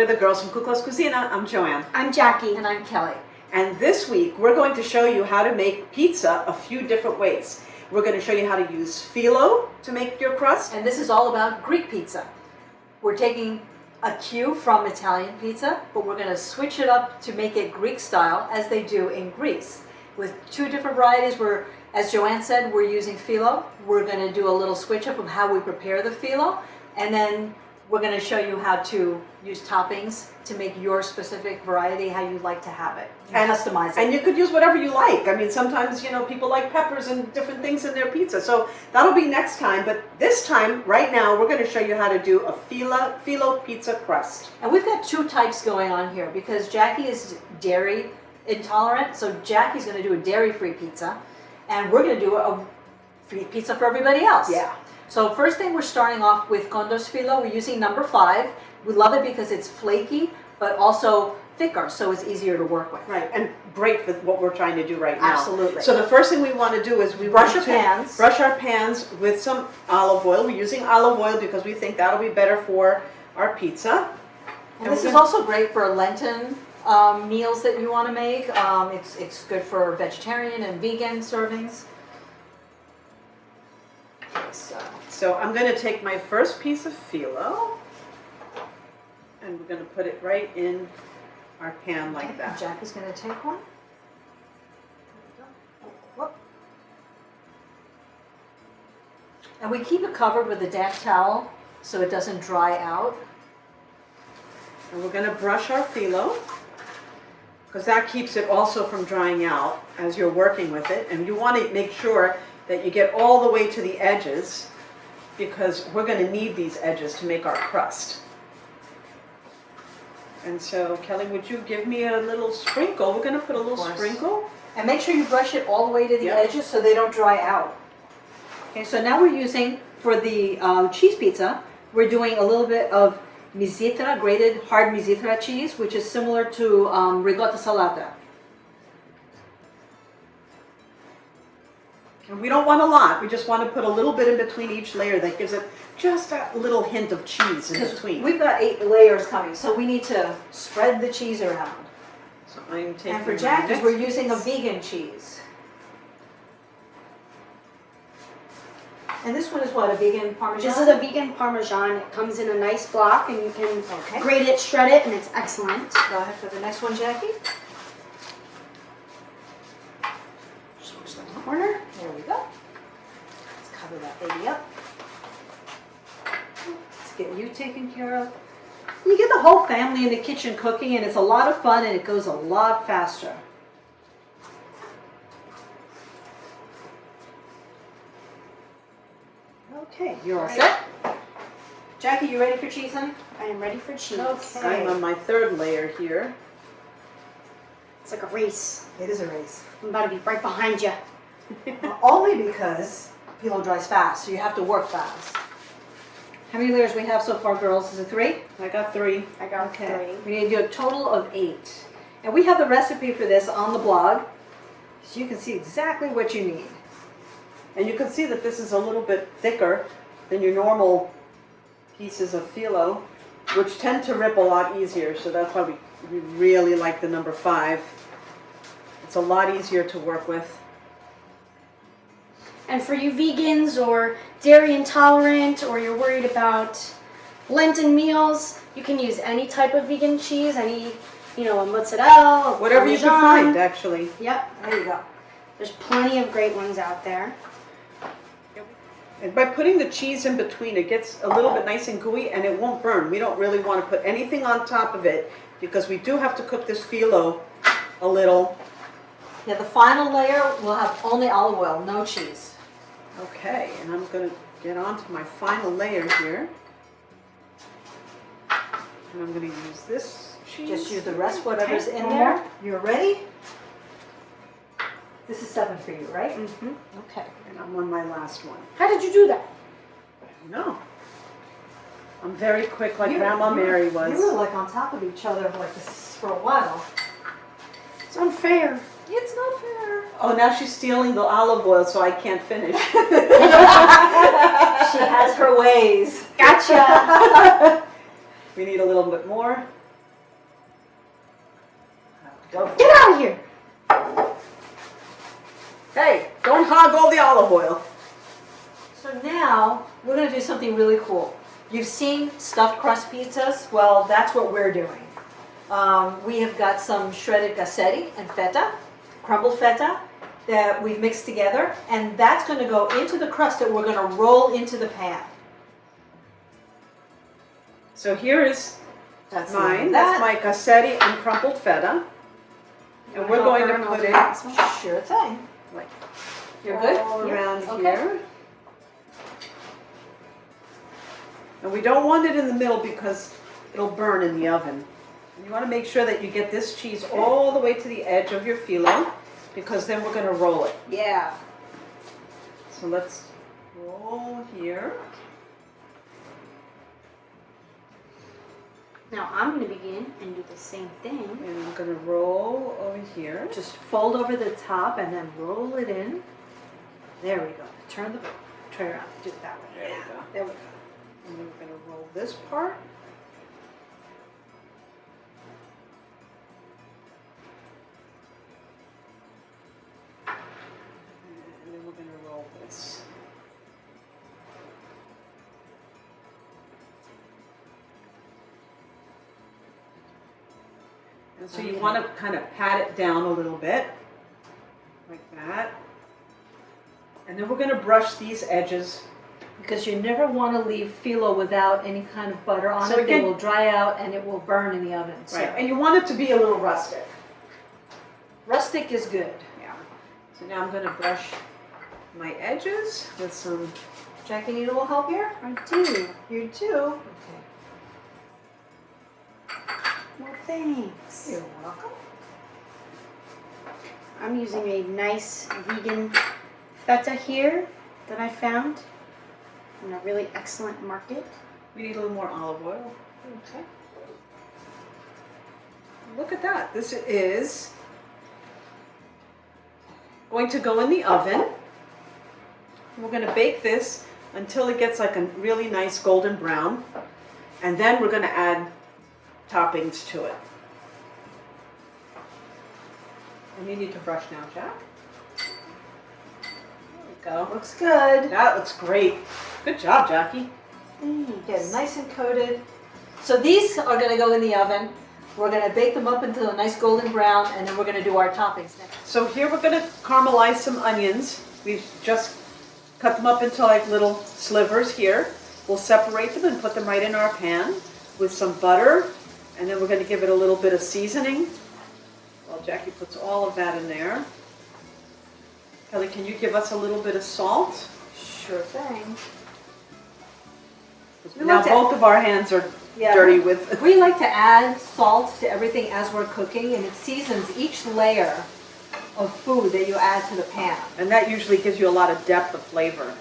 We're the girls from Kuklos Cucina. I'm Joanne. I'm Jackie. And I'm Kelly. And this week, we're going to show you how to make pizza a few different ways. We're going to show you how to use phyllo to make your crust. And this is all about Greek pizza. We're taking a cue from Italian pizza, but we're going to switch it up to make it Greek style as they do in Greece. With two different varieties, as Joanne said, we're using phyllo. We're going to do a little switch up of how we prepare the phyllo, and then we're going to show you how to use toppings to make your specific variety, how you'd like to have it, and customize it. And you could use whatever you like. I mean, sometimes, people like peppers and different things in their pizza. So that'll be next time. But this time, right now, we're going to show you how to do a phyllo pizza crust. And we've got two types going on here because Jackie is dairy intolerant. So Jackie's going to do a dairy-free pizza, and we're going to do a free pizza for everybody else. Yeah. So first thing, we're starting off with condos phyllo. We're using number 5. We love it because it's flaky, but also thicker, so it's easier to work with. Right, and great for what we're trying to do right now. Absolutely. So the first thing we want to do is brush our pans with some olive oil. We're using olive oil because we think that'll be better for our pizza. And this is also great for Lenten meals that you want to make. It's good for vegetarian and vegan servings. So I'm going to take my first piece of phyllo, and we're going to put it right in our pan like that. Jackie's going to take one. Whoop. And we keep it covered with a damp towel so it doesn't dry out. And we're going to brush our phyllo, because that keeps it also from drying out as you're working with it. And you want to make sure that you get all the way to the edges, because we're going to need these edges to make our crust. And so, Kelly, would you give me a little sprinkle? We're going to put a little sprinkle. And make sure you brush it all the way to the edges so they don't dry out. Okay, so now we're using, for the cheese pizza, we're doing a little bit of mizitra, grated hard mizitra cheese, which is similar to ricotta salata. And we don't want a lot. We just want to put a little bit in between each layer that gives it just that little hint of cheese in between. We've got 8 layers coming, so we need to spread the cheese around. So I'm taking And for Jackie's, we're using a vegan cheese. And this one is what, a vegan Parmesan? This is a vegan Parmesan. It comes in a nice block, and you can grate it, shred it, and it's excellent. Go ahead for the next one, Jackie. Switch the corner. There we go. Let's cover that baby up. Let's get you taken care of. You get the whole family in the kitchen cooking, and it's a lot of fun, and it goes a lot faster. Okay, you're all set. Jackie, you ready for cheese, honey? I am ready for cheese. I'm on my 3rd layer here. It's like a race. It is a race. I'm about to be right behind you. Only because phyllo dries fast, so you have to work fast. How many layers we have so far, girls? Is it 3? I got 3. I got 3. We need to do a total of 8. And we have the recipe for this on the blog, so you can see exactly what you need. And you can see that this is a little bit thicker than your normal pieces of phyllo, which tend to rip a lot easier. So that's why we really like the number 5. It's a lot easier to work with. And for you vegans or dairy intolerant, or you're worried about Lenten meals, you can use any type of vegan cheese, any, a mozzarella, Whatever you can find, actually. Yep. There you go. There's plenty of great ones out there. And by putting the cheese in between, it gets a little bit nice and gooey, and it won't burn. We don't really want to put anything on top of it, because we do have to cook this phyllo a little. Yeah, the final layer will have only olive oil, no cheese. Okay, and I'm going to get on to my final layer here. And I'm going to use this cheese. Just use the rest, whatever's in one there. more. You're ready? This is 7 for you, right? Mm-hmm. Okay. And I'm on my last one. How did you do that? I don't know. I'm very quick, like Grandma Mary was. You were like on top of each other like this for a while. It's unfair. It's not fair. Oh, now she's stealing the olive oil, so I can't finish. She has her ways. Gotcha. We need a little bit more. Go for Get it. out of here! Hey, don't hog all the olive oil. So now we're going to do something really cool. You've seen stuffed crust pizzas. Well, that's what we're doing. We have got some shredded gassetti and feta, crumbled feta, that we've mixed together, and that's going to go into the crust that we're going to roll into the pan. So here is That's mine. that. That's my gassetti and crumpled feta. And we're going to put it Sure thing. like You're good? all Yeah. around Okay. here. And we don't want it in the middle because it'll burn in the oven. And you want to make sure that you get this cheese all the way to the edge of your phyllo, because then we're going to roll it. Yeah. So let's roll here. Now I'm going to begin and do the same thing. And I'm going to roll over here. Just fold over the top and then roll it in. There we go. Turn around. Do it that way. There we go. There we go. And then we're going to roll this part. And then we're going to roll this. And so you want to kind of pat it down a little bit, like that. And then we're going to brush these edges. Because you never want to leave phyllo without any kind of butter on So it. They again- will dry out and it will burn in the oven. So Right, and you want it to be a little rustic. rustic is good. Yeah. So now I'm going to brush my edges with some. Jackie, need a little help here? I do. You too. Okay. Well, thanks. You're welcome. I'm using a nice vegan feta here that I found in a really excellent market. We need a little more olive oil. Okay. Look at that. This is going to go in the oven. We're going to bake this until it gets like a really nice golden brown. And then we're going to add toppings to it. And you need to brush now, Jack. There we go. Looks good. That looks great. Good job, Jackie. Get it nice and coated. So these are going to go in the oven. We're going to bake them up until a nice golden brown, and then we're going to do our toppings next. So here we're going to caramelize some onions. We've just cut them up into like little slivers here. We'll separate them and put them right in our pan with some butter. And then we're going to give it a little bit of seasoning. Well, Jackie puts all of that in there. Kelly, can you give us a little bit of salt? Sure thing. We Now like to- both of our hands are dirty with... We like to add salt to everything as we're cooking, and it seasons each layer of food that you add to the pan. And that usually gives you a lot of depth of flavor.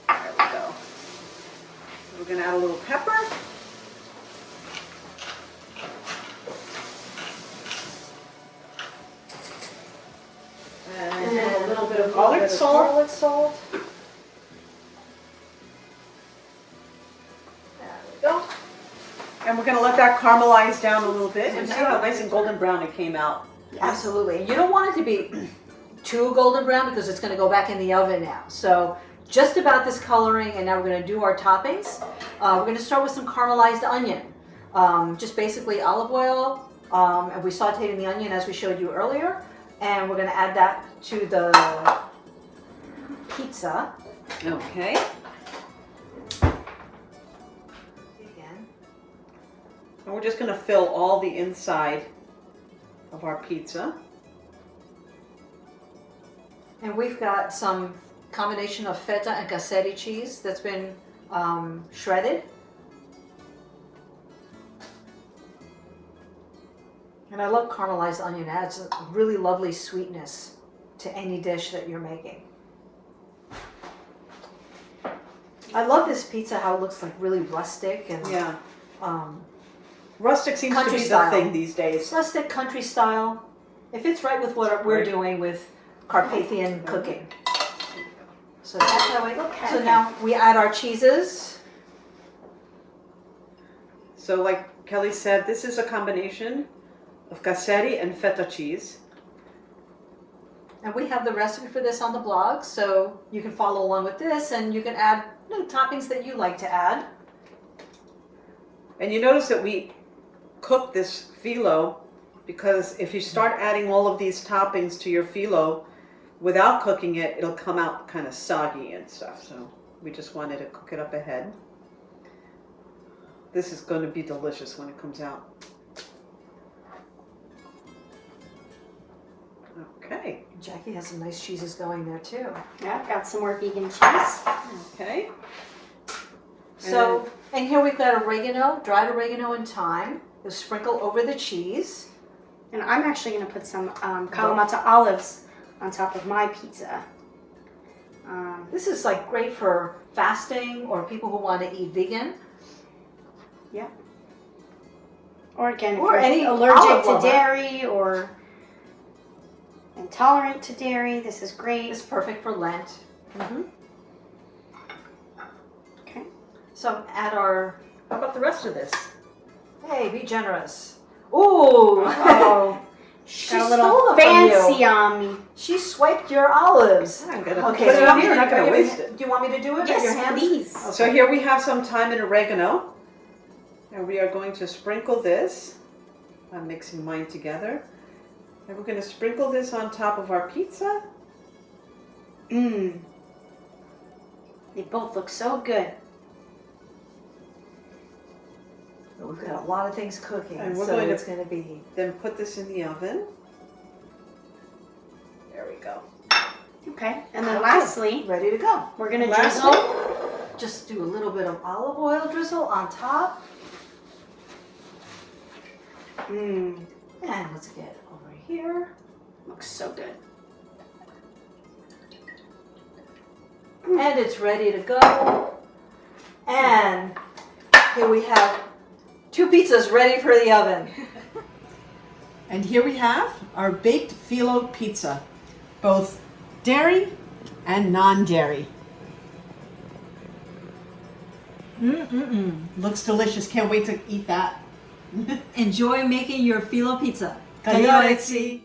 There we go. So we're going to add a little pepper. And a little bit of garlic salt. Garlic salt. There we go. And we're going to let that caramelize down a little bit. And see how nice and golden brown it came out. Absolutely. You don't want it to be too golden brown because it's going to go back in the oven now. So just about this coloring, and now we're going to do our toppings. We're going to start with some caramelized onion. Just basically olive oil, and we sauteed in the onion as we showed you earlier. And we're going to add that to the pizza. Okay. Again. And we're just going to fill all the inside of our pizza. And we've got some combination of feta and cassetti cheese that's been shredded. And I love caramelized onion. It adds a really lovely sweetness to any dish that you're making. I love this pizza, how it looks like really rustic and Yeah. Rustic seems to Country be style. the thing these days. rustic country style. It fits right with what we're doing with Carpathian cooking. So that's how it looks. So now we add our cheeses. So like Kelly said, this is a combination of casseri and feta cheese. And we have the recipe for this on the blog, so you can follow along with this, and you can add toppings that you like to add. And you notice that we cook this phyllo because if you start adding all of these toppings to your phyllo without cooking it, it'll come out kind of soggy and stuff. So we just wanted to cook it up ahead. This is going to be delicious when it comes out. Okay. Jackie has some nice cheeses going there too. Yeah, I've got some more vegan cheese. Okay. So, and here we've got oregano, dried oregano and thyme. You'll sprinkle over the cheese. And I'm actually going to put some Kalamata olives on top of my pizza. This is like great for fasting or people who want to eat vegan. Yeah. Or again, if Or you're any allergic olive to lover. dairy or intolerant to dairy, this is great. It's perfect for Lent. Okay. So add our, How about the rest of this? hey, be generous. Ooh! Oh, She got a stole little it from you. fancy on me. She swiped your olives. I'm going to Okay, put so it you on want here. me I'm not going to to waste it. Do you want me to do it with your Yes, hands? please. So here we have some thyme and oregano. And we are going to sprinkle this. I'm mixing mine together. And we're going to sprinkle this on top of our pizza. Mmm. They both look so good. We've got a lot of things cooking, And we're so going to- it's going to be. Then put this in the oven. There we go. Okay. And then Okay, lastly, ready to go. we're going to Lastly- drizzle. Just do a little bit of olive oil drizzle on top. Mmm. And let's get over here. Looks so good. And it's ready to go. And here we have 2 pizzas ready for the oven. And here we have our baked phyllo pizza, both dairy and non-dairy. Looks delicious. Can't wait to eat that. Enjoy making your phyllo pizza. Arrivederci.